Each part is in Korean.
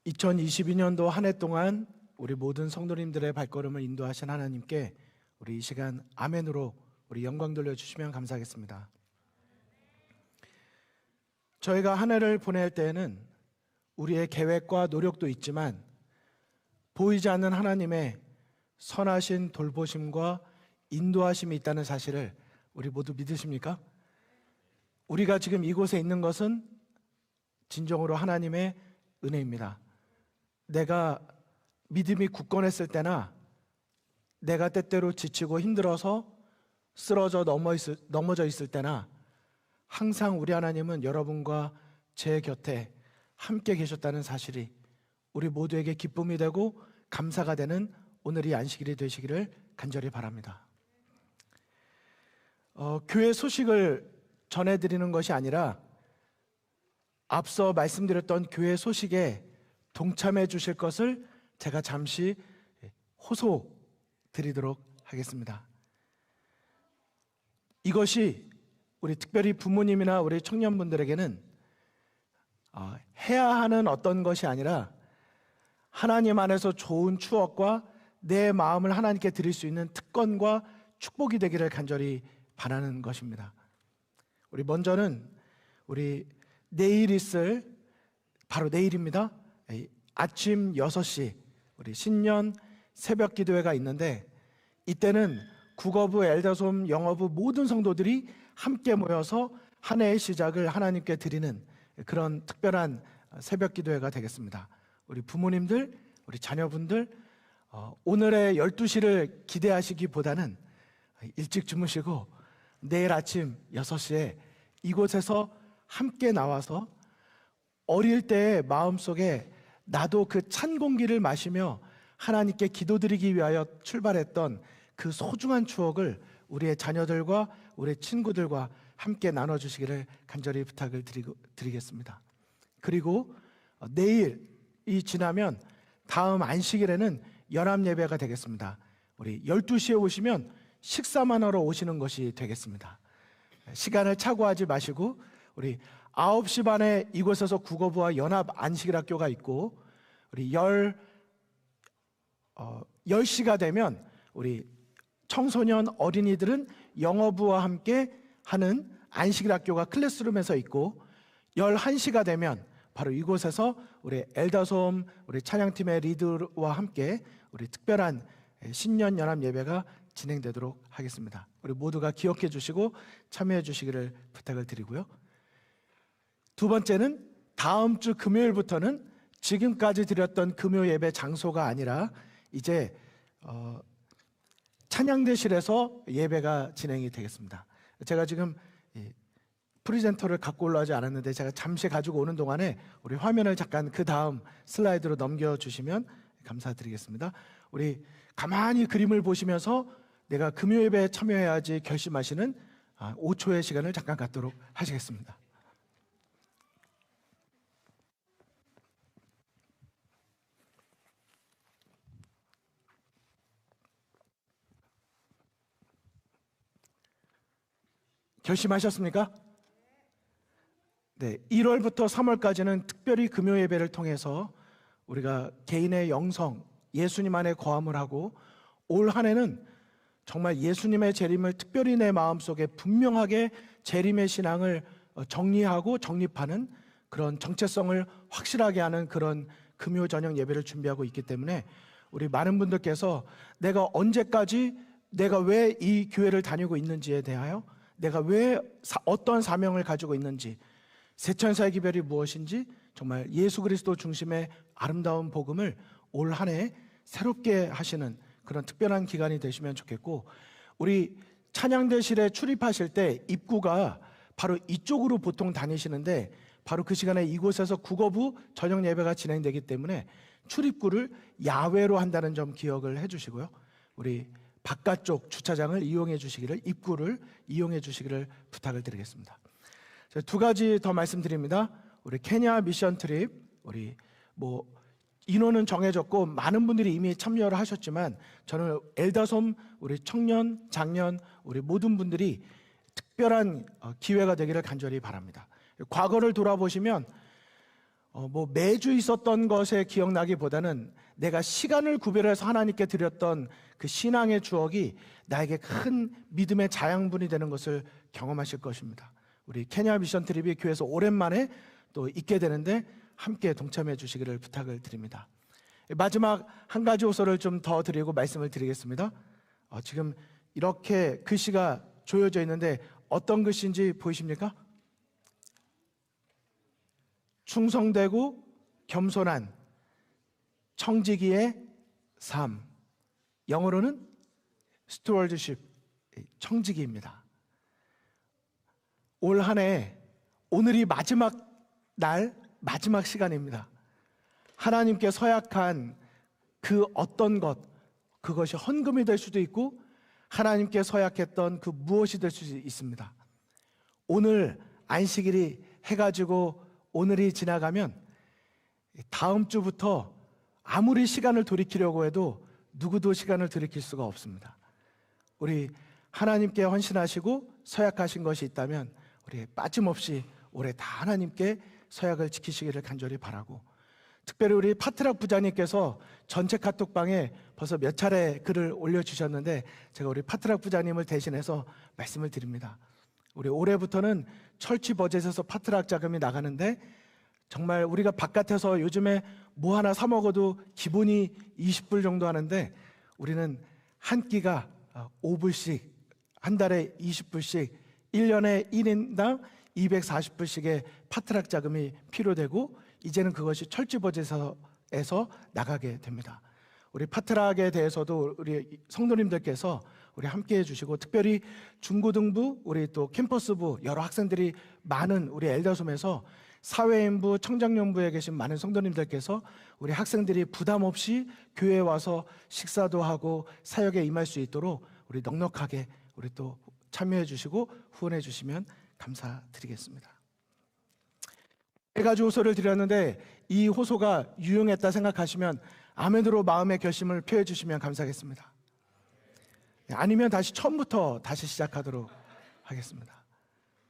2022년도 한 해 동안 우리 모든 성도님들의 발걸음을 인도하신 하나님께 우리 이 시간 아멘으로 우리 영광 돌려주시면 감사하겠습니다. 저희가 한 해를 보낼 때에는 우리의 계획과 노력도 있지만 보이지 않는 하나님의 선하신 돌보심과 인도하심이 있다는 사실을 우리 모두 믿으십니까? 우리가 지금 이곳에 있는 것은 진정으로 하나님의 은혜입니다. 내가 믿음이 굳건했을 때나 내가 때때로 지치고 힘들어서 쓰러져 넘어져 있을 때나 항상 우리 하나님은 여러분과 제 곁에 함께 계셨다는 사실이 우리 모두에게 기쁨이 되고 감사가 되는 오늘이 안식일이 되시기를 간절히 바랍니다. 교회 소식을 전해드리는 것이 아니라 앞서 말씀드렸던 교회 소식에 동참해 주실 것을 제가 잠시 호소 드리도록 하겠습니다. 이것이 우리 특별히 부모님이나 우리 청년분들에게는 해야 하는 어떤 것이 아니라 하나님 안에서 좋은 추억과 내 마음을 하나님께 드릴 수 있는 특권과 축복이 되기를 간절히 바라는 것입니다. 우리 먼저는 우리 내일 있을 바로 내일입니다. 아침 6시 우리 신년 새벽 기도회가 있는데 이때는 국어부, 엘더솜, 영어부 모든 성도들이 함께 모여서 한 해의 시작을 하나님께 드리는 그런 특별한 새벽 기도회가 되겠습니다. 우리 부모님들, 우리 자녀분들 오늘의 12시를 기대하시기보다는 일찍 주무시고 내일 아침 6시에 이곳에서 함께 나와서 어릴 때의 마음속에 나도 그 찬 공기를 마시며 하나님께 기도드리기 위하여 출발했던 그 소중한 추억을 우리의 자녀들과 우리 친구들과 함께 나눠주시기를 간절히 부탁을 드리겠습니다. 그리고 내일이 지나면 다음 안식일에는 연합예배가 되겠습니다. 우리 12시에 오시면 식사만 하러 오시는 것이 되겠습니다. 시간을 착오하지 마시고 우리 9시 반에 이곳에서 국어부와 연합 안식일 학교가 있고 우리 10시가 되면 우리 청소년 어린이들은 영어부와 함께 하는 안식일 학교가 클래스룸에서 있고 11시가 되면 바로 이곳에서 우리 엘더솜 우리 찬양팀의 리드와 함께 우리 특별한 신년 연합 예배가 진행되도록 하겠습니다. 우리 모두가 기억해 주시고 참여해 주시기를 부탁을 드리고요. 두 번째는 다음 주 금요일부터는 지금까지 드렸던 금요 예배 장소가 아니라 이제 찬양대실에서 예배가 진행이 되겠습니다. 제가 지금 프리젠터를 갖고 올라오지 않았는데 제가 잠시 가지고 오는 동안에 우리 화면을 잠깐 그 다음 슬라이드로 넘겨주시면 감사드리겠습니다. 우리 가만히 그림을 보시면서 내가 금요 예배에 참여해야지 결심하시는 5초의 시간을 잠깐 갖도록 하시겠습니다. 결심하셨습니까? 네, 1월부터 3월까지는 특별히 금요 예배를 통해서 우리가 개인의 영성, 예수님 안에 거함을 하고 올 한 해는 정말 예수님의 재림을 특별히 내 마음속에 분명하게 재림의 신앙을 정리하고 정립하는 그런 정체성을 확실하게 하는 그런 금요 저녁 예배를 준비하고 있기 때문에 우리 많은 분들께서 내가 언제까지 내가 왜 이 교회를 다니고 있는지에 대하여 내가 왜 어떤 사명을 가지고 있는지 세천사의 기별이 무엇인지 정말 예수 그리스도 중심의 아름다운 복음을 올 한 해 새롭게 하시는 그런 특별한 기간이 되시면 좋겠고 우리 찬양대실에 출입하실 때 입구가 바로 이쪽으로 보통 다니시는데 바로 그 시간에 이곳에서 국어부 저녁 예배가 진행되기 때문에 출입구를 야외로 한다는 점 기억을 해주시고요. 우리 바깥쪽 주차장을 이용해 주시기를 입구를 이용해 주시기를 부탁을 드리겠습니다. 두 가지 더 말씀드립니다. 우리 케냐 미션 트립 우리 인원은 정해졌고 많은 분들이 이미 참여를 하셨지만 저는 엘더솜 우리 청년, 장년 우리 모든 분들이 특별한 기회가 되기를 간절히 바랍니다. 과거를 돌아보시면 매주 있었던 것에 기억나기보다는 내가 시간을 구별해서 하나님께 드렸던 그 신앙의 추억이 나에게 큰 믿음의 자양분이 되는 것을 경험하실 것입니다. 우리 케냐 미션 트립이 교회에서 오랜만에 또 있게 되는데 함께 동참해 주시기를 부탁을 드립니다. 마지막 한 가지 호소를 좀 더 드리고 말씀을 드리겠습니다. 지금 이렇게 글씨가 조여져 있는데 어떤 글씨인지 보이십니까? 충성되고 겸손한 청지기의 삶, 영어로는 스튜어드십, 청지기입니다. 올 한 해 오늘이 마지막 날, 마지막 시간입니다. 하나님께 서약한 그 어떤 것, 그것이 헌금이 될 수도 있고 하나님께 서약했던 그 무엇이 될 수 있습니다. 오늘 안식일이 해가지고 오늘이 지나가면 다음 주부터 아무리 시간을 돌이키려고 해도 누구도 시간을 돌이킬 수가 없습니다. 우리 하나님께 헌신하시고 서약하신 것이 있다면 우리 빠짐없이 올해 다 하나님께 서약을 지키시기를 간절히 바라고, 특별히 우리 파트락 부장님께서 전체 카톡방에 벌써 몇 차례 글을 올려주셨는데 제가 우리 파트락 부장님을 대신해서 말씀을 드립니다. 우리 올해부터는 철치 버젯에서 파트락 자금이 나가는데 정말 우리가 바깥에서 요즘에 뭐 하나 사 먹어도 기본이 20불 정도 하는데 우리는 한 끼가 5불씩, 한 달에 20불씩, 1년에 1인당 240불씩의 파트락 자금이 필요되고 이제는 그것이 철치 버젯에서 나가게 됩니다. 우리 파트락에 대해서도 우리 성도님들께서 우리 함께 해주시고, 특별히 중고등부, 우리 또 캠퍼스부 여러 학생들이 많은 우리 엘더솜에서 사회인부, 청장년부에 계신 많은 성도님들께서 우리 학생들이 부담 없이 교회에 와서 식사도 하고 사역에 임할 수 있도록 우리 넉넉하게 우리 또 참여해 주시고 후원해 주시면 감사드리겠습니다. 네 가지 호소를 드렸는데 이 호소가 유용했다 생각하시면 아멘으로 마음의 결심을 표해 주시면 감사하겠습니다. 아니면 다시 처음부터 다시 시작하도록 하겠습니다.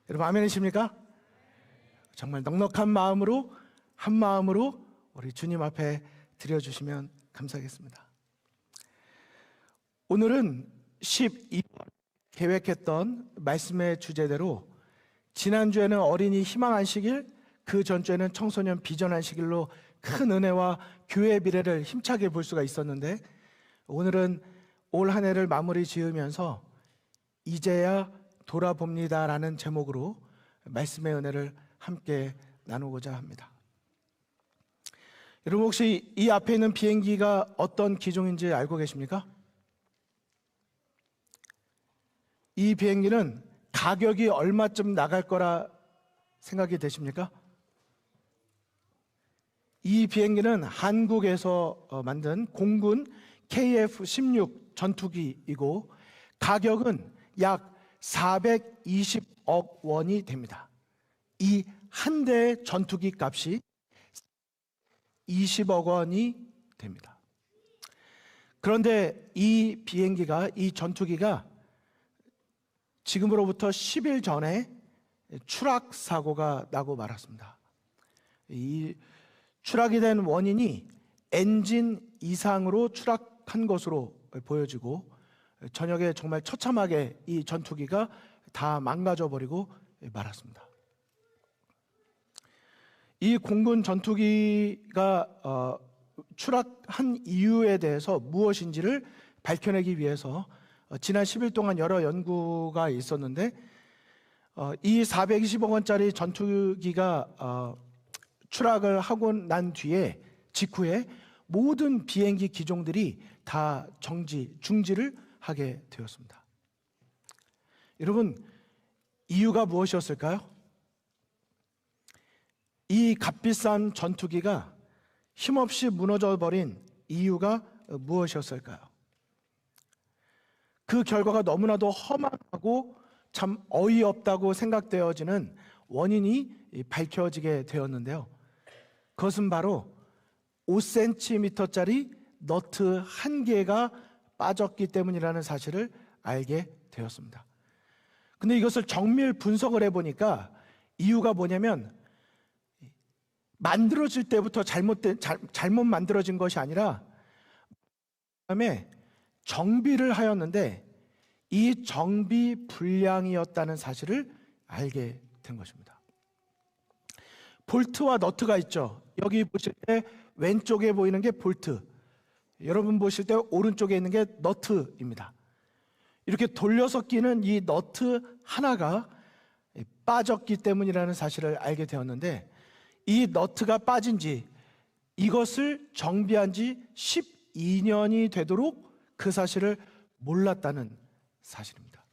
여러분 아멘이십니까? 정말 넉넉한 마음으로, 한 마음으로 우리 주님 앞에 드려주시면 감사하겠습니다. 오늘은 12월 계획했던 말씀의 주제대로 지난주에는 어린이 희망 안식일, 그 전주에는 청소년 비전 안식일로 큰 은혜와 교회의 미래를 힘차게 볼 수가 있었는데, 오늘은 올 한 해를 마무리 지으면서 이제야 돌아봅니다라는 제목으로 말씀의 은혜를 함께 나누고자 합니다. 여러분 혹시 이 앞에 있는 비행기가 어떤 기종인지 알고 계십니까? 이 비행기는 가격이 얼마쯤 나갈 거라 생각이 되십니까? 이 비행기는 한국에서 만든 공군 KF-16 전투기이고 가격은 약 420억 원이 됩니다. 이 한 대의 전투기 값이 20억 원이 됩니다. 그런데 이 비행기가, 이 전투기가 지금으로부터 10일 전에 추락 사고가 나고 말았습니다. 이 추락이 된 원인이 엔진 이상으로 추락한 것으로 보여지고 저녁에 정말 처참하게 이 전투기가 다 망가져 버리고 말았습니다. 이 공군 전투기가 추락한 이유에 대해서 무엇인지를 밝혀내기 위해서 지난 10일 동안 여러 연구가 있었는데 이 420억 원짜리 전투기가 추락을 하고 난 뒤에 직후에 모든 비행기 기종들이 다 중지를 하게 되었습니다. 여러분 이유가 무엇이었을까요? 이 값비싼 전투기가 힘없이 무너져 버린 이유가 무엇이었을까요? 그 결과가 너무나도 험하고 참 어이없다고 생각되어지는 원인이 밝혀지게 되었는데요. 그것은 바로 5cm짜리 너트 한 개가 빠졌기 때문이라는 사실을 알게 되었습니다. 근데 이것을 정밀 분석을 해보니까 이유가 뭐냐면 만들어질 때부터 잘못 만들어진 것이 아니라 그다음에 정비를 하였는데 이 정비 불량이었다는 사실을 알게 된 것입니다. 볼트와 너트가 있죠. 여기 보실 때 왼쪽에 보이는 게 볼트, 여러분 보실 때 오른쪽에 있는 게 너트입니다. 이렇게 돌려서 끼는 이 너트 하나가 빠졌기 때문이라는 사실을 알게 되었는데, 이 너트가 빠진 지, 이것을 정비한 지 12년이 되도록 그 사실을 몰랐다는 사실입니다.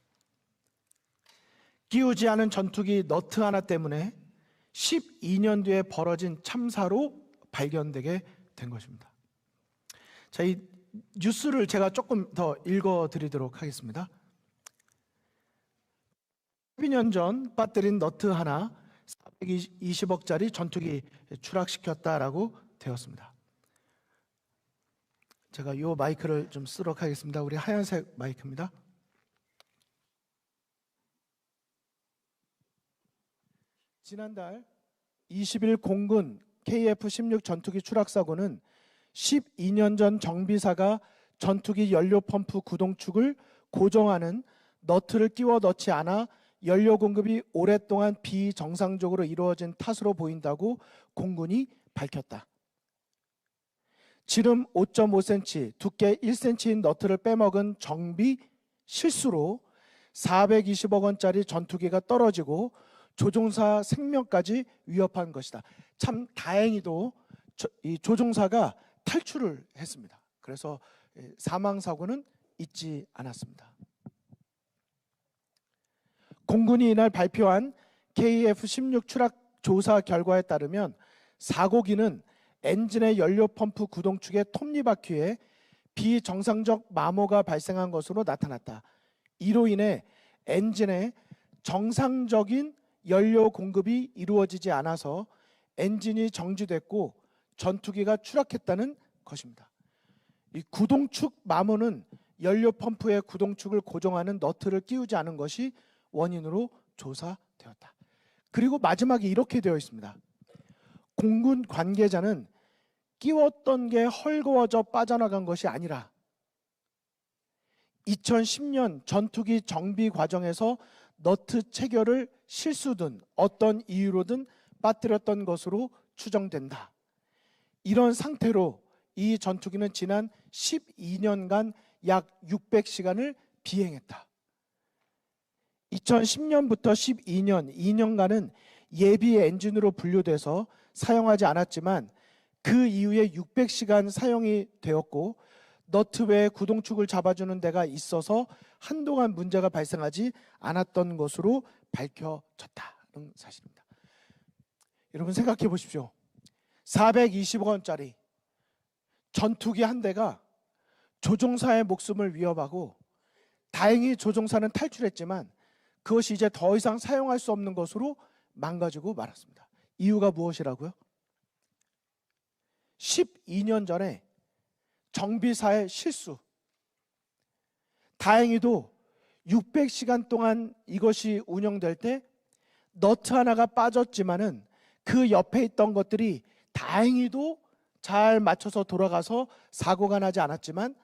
끼우지 않은 전투기 너트 하나 때문에 12년 뒤에 벌어진 참사로 발견되게 된 것입니다. 자, 이 뉴스를 제가 조금 더 읽어드리도록 하겠습니다. 12년 전 빠뜨린 너트 하나 420억짜리 전투기 추락시켰다라고 되었습니다. 제가 이 마이크를 좀 쓰도록 하겠습니다. 우리 하얀색 마이크입니다. 지난달 20일 공군 KF-16 전투기 추락 사고는 12년 전 정비사가 전투기 연료 펌프 구동축을 고정하는 너트를 끼워 넣지 않아 연료 공급이 오랫동안 비정상적으로 이루어진 탓으로 보인다고 공군이 밝혔다. 지름 5.5cm, 두께 1cm인 너트를 빼먹은 정비 실수로 420억 원짜리 전투기가 떨어지고 조종사 생명까지 위협한 것이다. 참 다행히도 이 조종사가 탈출을 했습니다. 그래서 사망사고는 있지 않았습니다. 공군이 이날 발표한 KF-16 추락 조사 결과에 따르면 사고기는 엔진의 연료 펌프 구동축의 톱니바퀴에 비정상적 마모가 발생한 것으로 나타났다. 이로 인해 엔진에 정상적인 연료 공급이 이루어지지 않아서 엔진이 정지됐고 전투기가 추락했다는 것입니다. 이 구동축 마모는 연료 펌프의 구동축을 고정하는 너트를 끼우지 않은 것이 원인으로 조사되었다. 그리고 마지막에 이렇게 되어 있습니다. 공군 관계자는 끼웠던 게 헐거워져 빠져나간 것이 아니라 2010년 전투기 정비 과정에서 너트 체결을 실수든 어떤 이유로든 빠뜨렸던 것으로 추정된다. 이런 상태로 이 전투기는 지난 12년간 약 600시간을 비행했다. 2010년부터 12년, 2년간은 예비 엔진으로 분류돼서 사용하지 않았지만 그 이후에 600시간 사용이 되었고 너트 외에 구동축을 잡아주는 데가 있어서 한동안 문제가 발생하지 않았던 것으로 밝혀졌다는 사실입니다. 여러분 생각해 보십시오. 420억 원짜리 전투기 한 대가 조종사의 목숨을 위협하고, 다행히 조종사는 탈출했지만 그것이 이제 더 이상 사용할 수 없는 것으로 망가지고 말았습니다. 이유가 무엇이라고요? 12년 전에 정비사의 실수. 다행히도 600시간 동안 이것이 운영될 때 너트 하나가 빠졌지만은 그 옆에 있던 것들이 다행히도 잘 맞춰서 돌아가서 사고가 나지 않았지만,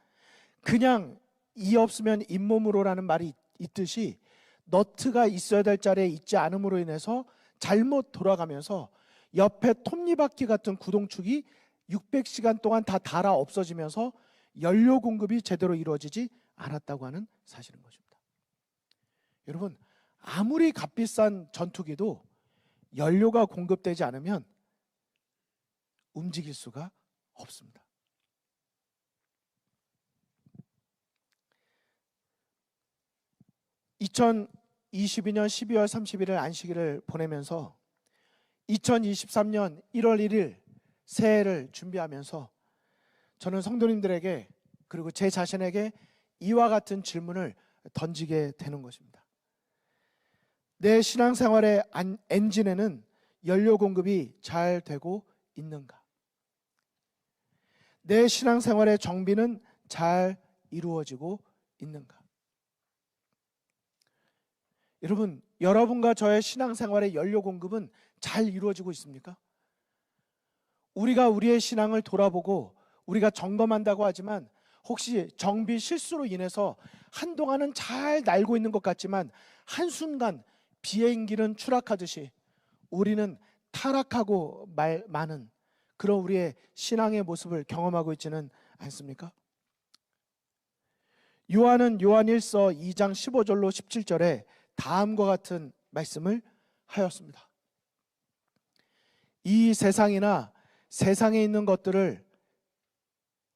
그냥 이 없으면 잇몸으로라는 말이 있듯이 너트가 있어야 될 자리에 있지 않음으로 인해서 잘못 돌아가면서 옆에 톱니바퀴 같은 구동축이 600시간 동안 다 닳아 없어지면서 연료 공급이 제대로 이루어지지 않았다고 하는 사실인 것입니다. 여러분, 아무리 값비싼 전투기도 연료가 공급되지 않으면 움직일 수가 없습니다. (2022년 12월 31일) 안식일을 보내면서 2023년 1월 1일 새해를 준비하면서 저는 성도님들에게 그리고 제 자신에게 이와 같은 질문을 던지게 되는 것입니다. 내 신앙생활의 엔진에는 연료 공급이 잘 되고 있는가? 내 신앙생활의 정비는 잘 이루어지고 있는가? 여러분, 여러분과 저의 신앙생활의 연료 공급은 잘 이루어지고 있습니까? 우리가 우리의 신앙을 돌아보고 우리가 점검한다고 하지만 혹시 정비 실수로 인해서 한동안은 잘 날고 있는 것 같지만 한순간 비행기는 추락하듯이 우리는 타락하고 마는 그런 우리의 신앙의 모습을 경험하고 있지는 않습니까? 요한은 요한1서 2장 15절로 17절에 다음과 같은 말씀을 하였습니다. 이 세상이나 세상에 있는 것들을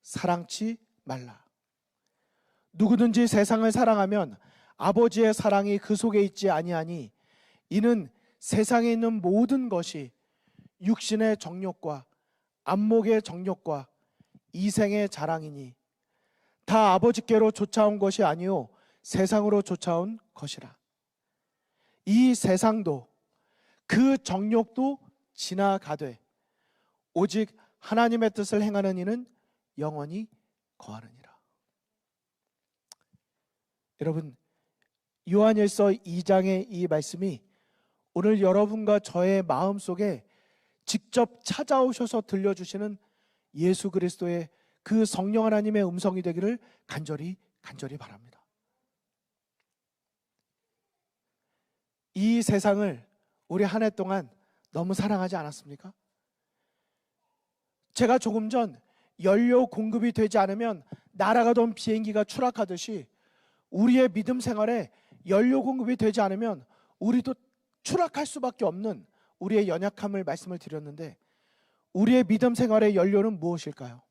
사랑치 말라. 누구든지 세상을 사랑하면 아버지의 사랑이 그 속에 있지 아니하니 이는 세상에 있는 모든 것이 육신의 정욕과 안목의 정욕과 이생의 자랑이니 다 아버지께로 쫓아온 것이 아니요 세상으로 쫓아온 것이라. 이 세상도 그 정욕도 지나가되 오직 하나님의 뜻을 행하는 이는 영원히 거하느니라. 여러분, 요한일서 2장의 이 말씀이 오늘 여러분과 저의 마음속에 직접 찾아오셔서 들려주시는 예수 그리스도의 그 성령 하나님의 음성이 되기를 간절히 바랍니다. 이 세상을 우리 한 해 동안 너무 사랑하지 않았습니까? 제가 조금 전 연료 공급이 되지 않으면 날아가던 비행기가 추락하듯이 우리의 믿음 생활에 연료 공급이 되지 않으면 우리도 추락할 수밖에 없는 우리의 연약함을 말씀을 드렸는데 우리의 믿음 생활의 연료는 무엇일까요?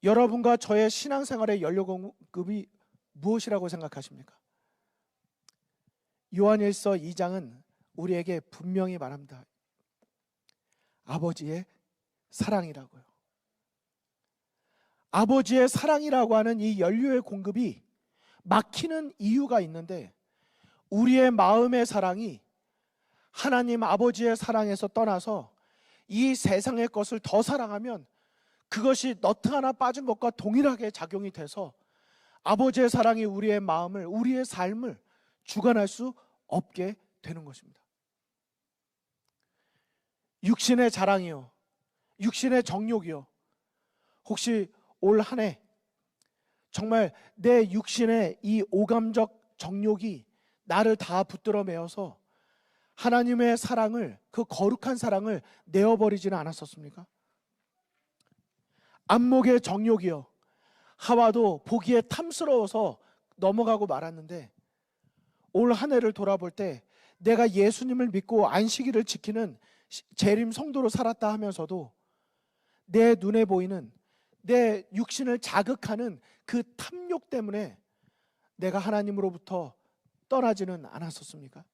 여러분과 저의 신앙생활의 연료 공급이 무엇이라고 생각하십니까? 요한일서 2장은 우리에게 분명히 말합니다. 아버지의 사랑이라고요. 아버지의 사랑이라고 하는 이 연료의 공급이 막히는 이유가 있는데 우리의 마음의 사랑이 하나님 아버지의 사랑에서 떠나서 이 세상의 것을 더 사랑하면 그것이 너트 하나 빠진 것과 동일하게 작용이 돼서 아버지의 사랑이 우리의 마음을, 우리의 삶을 주관할 수 없게 되는 것입니다. 육신의 자랑이요, 육신의 정욕이요. 혹시 올 한 해 정말 내 육신의 이 오감적 정욕이 나를 다 붙들어 매어서 하나님의 사랑을, 그 거룩한 사랑을 내어버리지는 않았었습니까? 안목의 정욕이요, 하와도 보기에 탐스러워서 넘어가고 말았는데 올 한 해를 돌아볼 때 내가 예수님을 믿고 안식일을 지키는 재림 성도로 살았다 하면서도 내 눈에 보이는 내 육신을 자극하는 그 탐욕 때문에 내가 하나님으로부터 떠나지는 않았었습니까?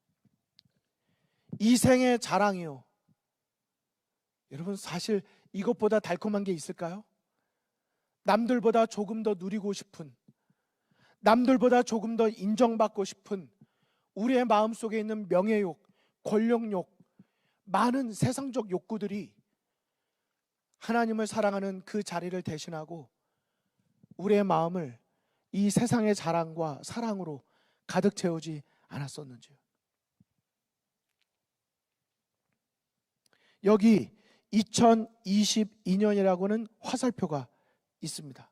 이생의 자랑이요. 여러분, 사실 이것보다 달콤한 게 있을까요? 남들보다 조금 더 누리고 싶은, 남들보다 조금 더 인정받고 싶은 우리의 마음속에 있는 명예욕, 권력욕, 많은 세상적 욕구들이 하나님을 사랑하는 그 자리를 대신하고 우리의 마음을 이 세상의 자랑과 사랑으로 가득 채우지 않았었는지요. 여기 2022년이라고는 화살표가 있습니다.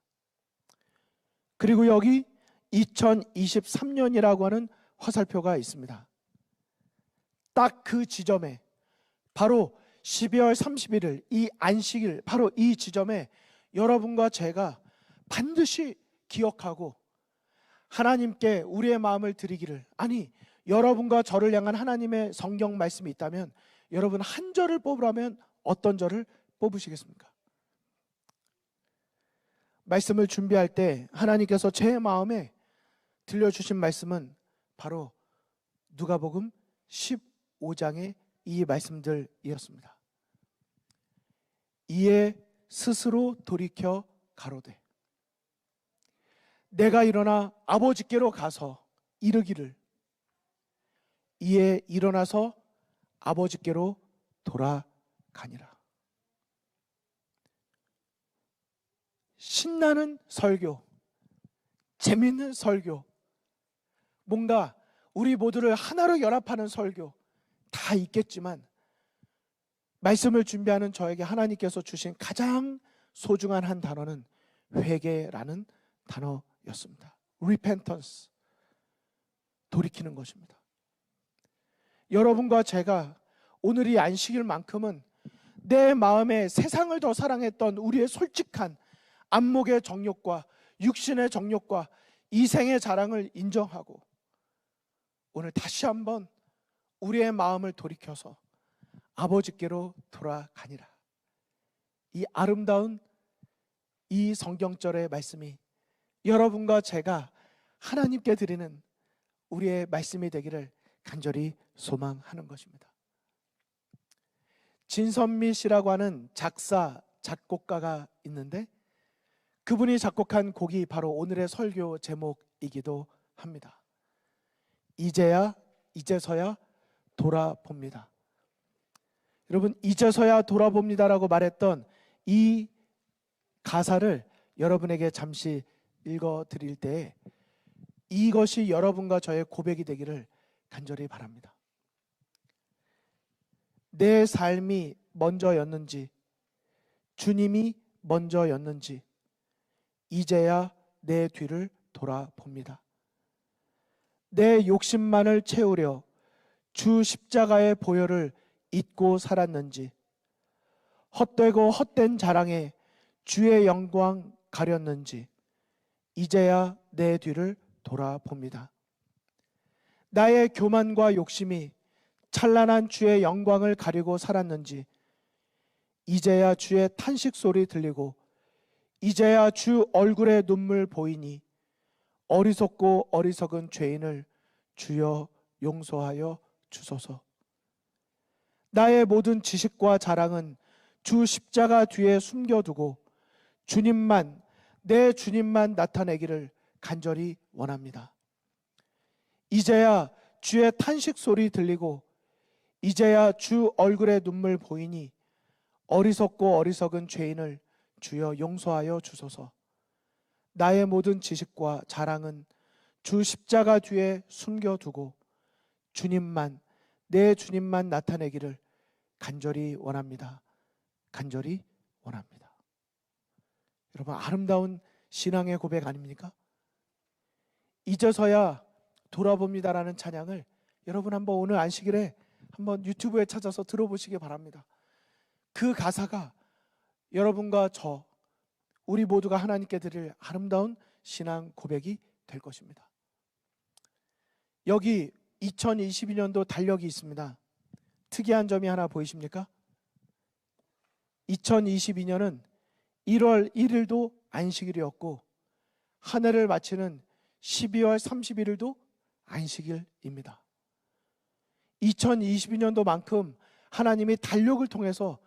그리고 여기 2023년이라고 하는 화살표가 있습니다. 딱 그 지점에 바로 12월 31일 이 안식일, 바로 이 지점에 여러분과 제가 반드시 기억하고 하나님께 우리의 마음을 드리기를, 아니 여러분과 저를 향한 하나님의 성경 말씀이 있다면 여러분 한 절을 뽑으라면 어떤 절을 뽑으시겠습니까? 말씀을 준비할 때 하나님께서 제 마음에 들려주신 말씀은 바로 누가복음 15장의 이 말씀들이었습니다. 이에 스스로 돌이켜 가로되 내가 일어나 아버지께로 가서 이르기를 이에 일어나서 아버지께로 돌아가니라. 신나는 설교, 재밌는 설교, 뭔가 우리 모두를 하나로 연합하는 설교 다 있겠지만 말씀을 준비하는 저에게 하나님께서 주신 가장 소중한 한 단어는 회개라는 단어였습니다. repentance, 돌이키는 것입니다. 여러분과 제가 오늘 이 안식일만큼은 내 마음에 세상을 더 사랑했던 우리의 솔직한 안목의 정욕과 육신의 정욕과 이생의 자랑을 인정하고 오늘 다시 한번 우리의 마음을 돌이켜서 아버지께로 돌아가니라. 이 아름다운 이 성경절의 말씀이 여러분과 제가 하나님께 드리는 우리의 말씀이 되기를 간절히 소망하는 것입니다. 진선미 씨라고 하는 작사, 작곡가가 있는데 그분이 작곡한 곡이 바로 오늘의 설교 제목이기도 합니다. 이제서야 돌아봅니다. 여러분, 이제서야 돌아봅니다라고 말했던 이 가사를 여러분에게 잠시 읽어드릴 때 이것이 여러분과 저의 고백이 되기를 간절히 바랍니다. 내 삶이 먼저였는지 주님이 먼저였는지 이제야 내 뒤를 돌아봅니다. 내 욕심만을 채우려 주 십자가의 보혈을 잊고 살았는지 헛되고 헛된 자랑에 주의 영광 가렸는지 이제야 내 뒤를 돌아봅니다. 나의 교만과 욕심이 찬란한 주의 영광을 가리고 살았는지 이제야 주의 탄식 소리 들리고 이제야 주 얼굴에 눈물 보이니 어리석고 어리석은 죄인을 주여 용서하여 주소서. 나의 모든 지식과 자랑은 주 십자가 뒤에 숨겨두고 주님만, 내 주님만 나타내기를 간절히 원합니다. 이제야 주의 탄식 소리 들리고 이제야 주 얼굴에 눈물 보이니 어리석고 어리석은 죄인을 주여 용서하여 주소서. 나의 모든 지식과 자랑은 주 십자가 뒤에 숨겨두고 주님만, 내 주님만 나타내기를 간절히 원합니다. 간절히 원합니다. 여러분, 아름다운 신앙의 고백 아닙니까? 이제서야 돌아봅니다라는 찬양을 여러분 한번 오늘 안식일에 한번 유튜브에 찾아서 들어보시기 바랍니다. 그 가사가 여러분과 저, 우리 모두가 하나님께 드릴 아름다운 신앙 고백이 될 것입니다. 여기 2022년도 달력이 있습니다. 특이한 점이 하나 보이십니까? 2022년은 1월 1일도 안식일이었고 한 해를 마치는 12월 31일도 안식일입니다. 2022년도만큼 하나님이 달력을 통해서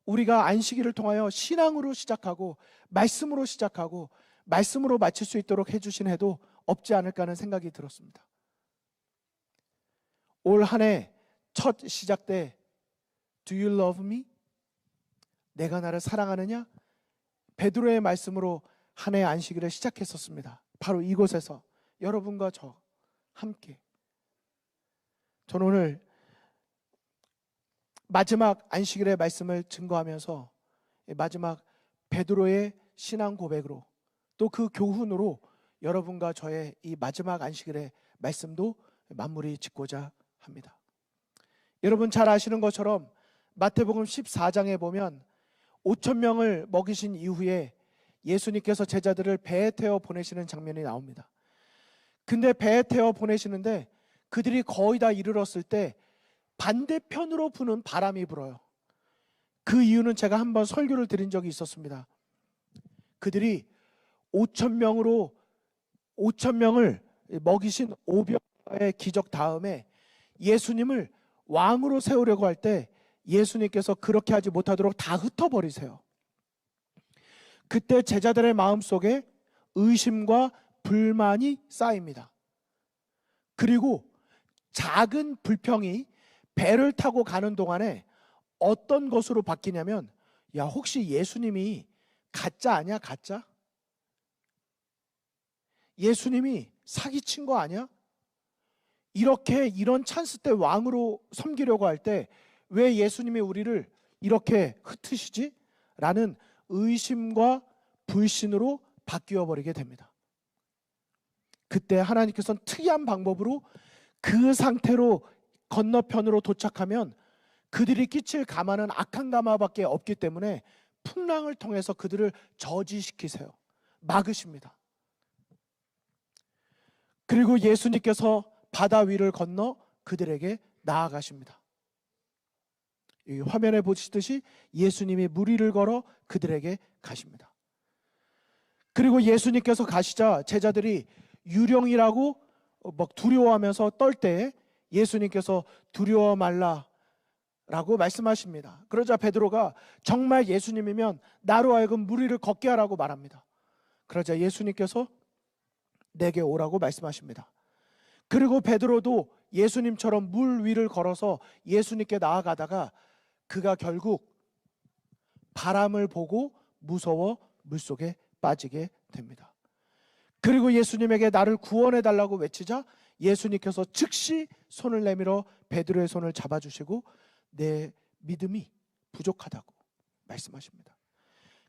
우리가 안식일을 통하여 신앙으로 시작하고 말씀으로 시작하고 말씀으로 마칠 수 있도록 해주신 해도 없지 않을까 하는 생각이 들었습니다. 올 한 해 첫 시작 때 Do you love me? 내가 나를 사랑하느냐? 베드로의 말씀으로 한 해 안식일을 시작했었습니다. 바로 이곳에서 여러분과 저 함께 저는 오늘 마지막 안식일의 말씀을 증거하면서 마지막 베드로의 신앙 고백으로 또 그 교훈으로 여러분과 저의 이 마지막 안식일의 말씀도 마무리 짓고자 합니다. 여러분 잘 아시는 것처럼 마태복음 14장에 보면 5,000명을 먹이신 이후에 예수님께서 제자들을 배에 태워 보내시는 장면이 나옵니다. 근데 배에 태워 보내시는데 그들이 거의 다 이르렀을 때 반대편으로 부는 바람이 불어요. 그 이유는 제가 한번 설교를 드린 적이 있었습니다. 그들이 5,000명을 먹이신 오병의 기적 다음에 예수님을 왕으로 세우려고 할 때 예수님께서 그렇게 하지 못하도록 다 흩어버리세요. 그때 제자들의 마음속에 의심과 불만이 쌓입니다. 그리고 작은 불평이 배를 타고 가는 동안에 어떤 것으로 바뀌냐면 야, 혹시 예수님이 가짜 아니야? 가짜? 예수님이 사기친 거 아니야? 이런 찬스 때 왕으로 섬기려고 할 때 왜 예수님이 우리를 이렇게 흩으시지? 라는 의심과 불신으로 바뀌어 버리게 됩니다. 그때 하나님께서는 특이한 방법으로 그 상태로 건너편으로 도착하면 그들이 끼칠 가마는 악한 가마밖에 없기 때문에 풍랑을 통해서 그들을 저지시키세요. 막으십니다. 그리고 예수님께서 바다 위를 건너 그들에게 나아가십니다. 이 화면에 보시듯이 예수님이 물 위를 걸어 그들에게 가십니다. 그리고 예수님께서 가시자 제자들이 유령이라고 막 두려워하면서 떨 때에 예수님께서 두려워 말라라고 말씀하십니다. 그러자 베드로가 정말 예수님이면 나로 하여금 물 위를 걷게 하라고 말합니다. 그러자 예수님께서 내게 오라고 말씀하십니다. 그리고 베드로도 예수님처럼 물 위를 걸어서 예수님께 나아가다가 그가 결국 바람을 보고 무서워 물속에 빠지게 됩니다. 그리고 예수님에게 나를 구원해 달라고 외치자 예수님께서 즉시 손을 내밀어 베드로의 손을 잡아주시고 내 믿음이 부족하다고 말씀하십니다.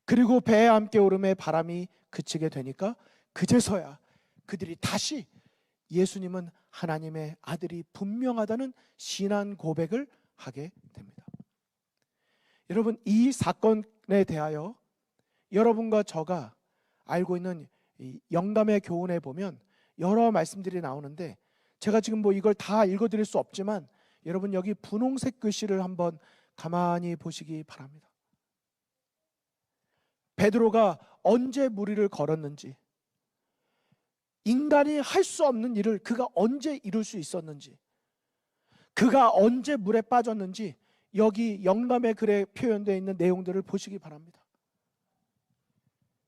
그리고 배에 함께 오름에 바람이 그치게 되니까 그제서야 그들이 다시 예수님은 하나님의 아들이 분명하다는 신앙 고백을 하게 됩니다. 여러분, 이 사건에 대하여 여러분과 저가 알고 있는 이 영감의 교훈에 보면 여러 말씀들이 나오는데 제가 지금 뭐 이걸 다 읽어드릴 수 없지만 여러분 여기 분홍색 글씨를 한번 가만히 보시기 바랍니다. 베드로가 언제 물 위를 걸었는지, 인간이 할 수 없는 일을 그가 언제 이룰 수 있었는지, 그가 언제 물에 빠졌는지 여기 영감의 글에 표현되어 있는 내용들을 보시기 바랍니다.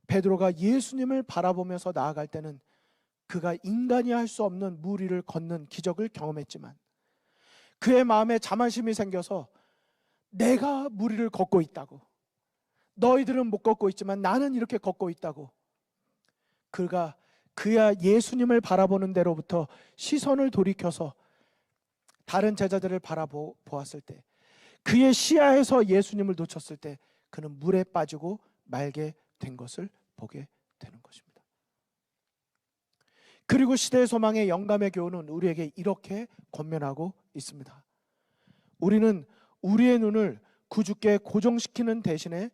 베드로가 예수님을 바라보면서 나아갈 때는 그가 인간이 할 수 없는 물 위를 걷는 기적을 경험했지만 그의 마음에 자만심이 생겨서 내가 물 위를 걷고 있다고, 너희들은 못 걷고 있지만 나는 이렇게 걷고 있다고, 그야 예수님을 바라보는 데로부터 시선을 돌이켜서 다른 제자들을 바라보았을 때 그의 시야에서 예수님을 놓쳤을 때 그는 물에 빠지고 말게 된 것을 보게 되는 것입니다. 그리고 시대의 소망의 영감의 교훈은 우리에게 이렇게 권면하고 있습니다. 우리는 우리의 눈을 구주께 고정시키는 대신에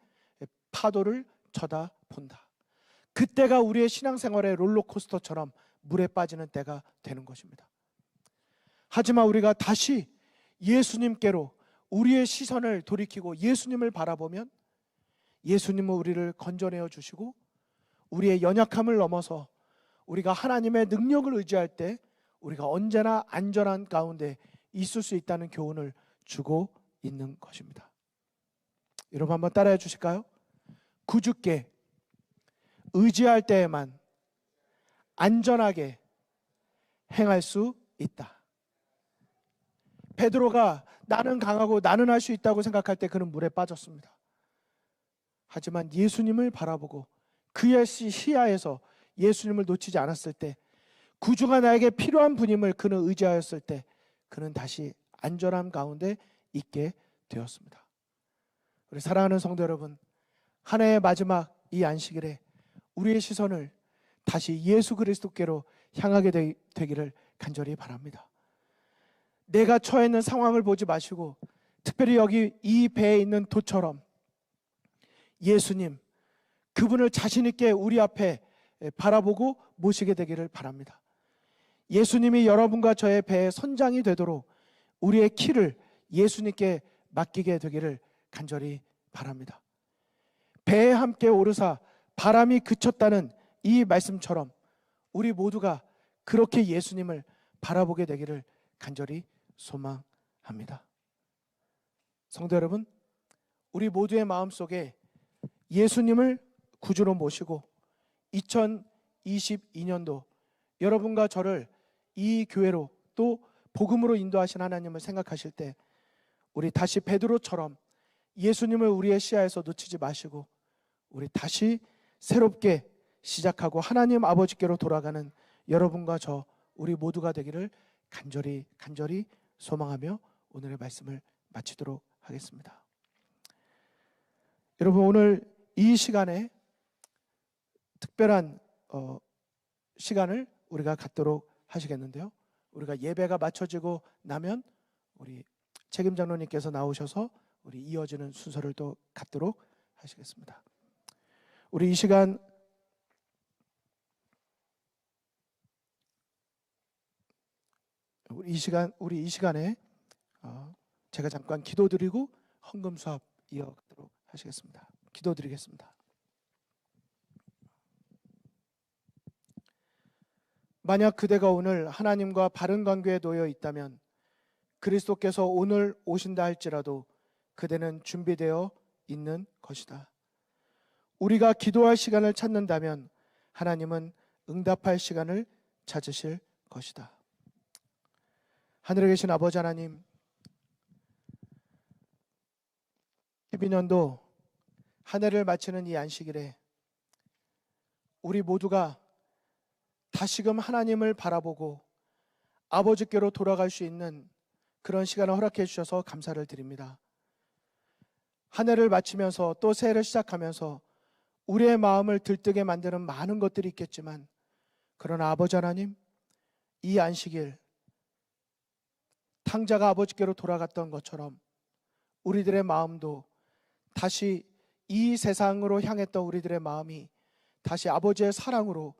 파도를 쳐다본다. 그때가 우리의 신앙생활의 롤러코스터처럼 물에 빠지는 때가 되는 것입니다. 하지만 우리가 다시 예수님께로 우리의 시선을 돌이키고 예수님을 바라보면 예수님은 우리를 건져내어 주시고 우리의 연약함을 넘어서 우리가 하나님의 능력을 의지할 때 우리가 언제나 안전한 가운데 있을 수 있다는 교훈을 주고 있는 것입니다. 여러분 한번 따라해 주실까요? 구주께 의지할 때에만 안전하게 행할 수 있다. 베드로가 나는 강하고 나는 할 수 있다고 생각할 때 그는 물에 빠졌습니다. 하지만 예수님을 바라보고 그의 시야에서 예수님을 놓치지 않았을 때, 구주가 나에게 필요한 분임을 그는 의지하였을 때 그는 다시 안전함 가운데 있게 되었습니다. 우리 사랑하는 성도 여러분, 한 해의 마지막 이 안식일에 우리의 시선을 다시 예수 그리스도께로 향하게 되기를 간절히 바랍니다. 내가 처해 있는 상황을 보지 마시고 특별히 여기 이 배에 있는 돛처럼 예수님, 그분을 자신 있게 우리 앞에 바라보고 모시게 되기를 바랍니다. 예수님이 여러분과 저의 배의 선장이 되도록 우리의 키를 예수님께 맡기게 되기를 간절히 바랍니다. 배에 함께 오르사 바람이 그쳤다는 이 말씀처럼 우리 모두가 그렇게 예수님을 바라보게 되기를 간절히 소망합니다. 성도 여러분, 우리 모두의 마음속에 예수님을 구주로 모시고 2022년도 여러분과 저를 이 교회로 또 복음으로 인도하신 하나님을 생각하실 때 우리 다시 베드로처럼 예수님을 우리의 시야에서 놓치지 마시고 우리 다시 새롭게 시작하고 하나님 아버지께로 돌아가는 여러분과 저 우리 모두가 되기를 간절히 소망하며 오늘의 말씀을 마치도록 하겠습니다. 여러분, 오늘 이 시간에 특별한 시간을 우리가 갖도록 하시겠는데요. 우리가 예배가 마쳐지고 나면 우리 책임 장로님께서 나오셔서 우리 이어지는 순서를 또 갖도록 하시겠습니다. 우리 이 시간에 제가 잠깐 기도드리고 헌금 수합 이어가도록 하시겠습니다. 기도드리겠습니다. 만약 그대가 오늘 하나님과 바른 관계에 놓여 있다면 그리스도께서 오늘 오신다 할지라도 그대는 준비되어 있는 것이다. 우리가 기도할 시간을 찾는다면 하나님은 응답할 시간을 찾으실 것이다. 하늘에 계신 아버지 하나님, 12년도 한 해를 마치는 이 안식일에 우리 모두가 다시금 하나님을 바라보고 아버지께로 돌아갈 수 있는 그런 시간을 허락해 주셔서 감사를 드립니다. 한 해를 마치면서 또 새해를 시작하면서 우리의 마음을 들뜨게 만드는 많은 것들이 있겠지만, 그러나 아버지 하나님, 이 안식일 탕자가 아버지께로 돌아갔던 것처럼 우리들의 마음도 다시 이 세상으로 향했던 우리들의 마음이 다시 아버지의 사랑으로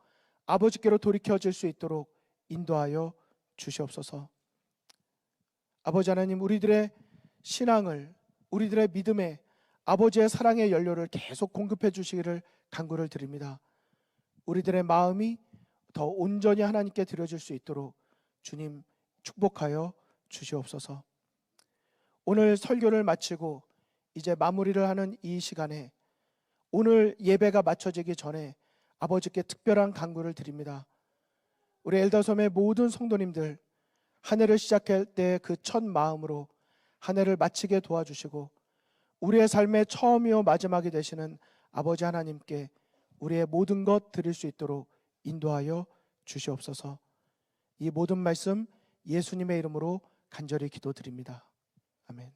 아버지께로 돌이켜질 수 있도록 인도하여 주시옵소서. 아버지 하나님, 우리들의 신앙을, 우리들의 믿음에 아버지의 사랑의 연료를 계속 공급해 주시기를 간구를 드립니다. 우리들의 마음이 더 온전히 하나님께 드려질 수 있도록 주님 축복하여 주시옵소서. 오늘 설교를 마치고 이제 마무리를 하는 이 시간에 오늘 예배가 마쳐지기 전에 아버지께 특별한 간구를 드립니다. 우리 엘더섬의 모든 성도님들, 한 해를 시작할 때 그 첫 마음으로 한 해를 마치게 도와주시고 우리의 삶의 처음이요 마지막이 되시는 아버지 하나님께 우리의 모든 것 드릴 수 있도록 인도하여 주시옵소서. 이 모든 말씀 예수님의 이름으로 간절히 기도드립니다. 아멘.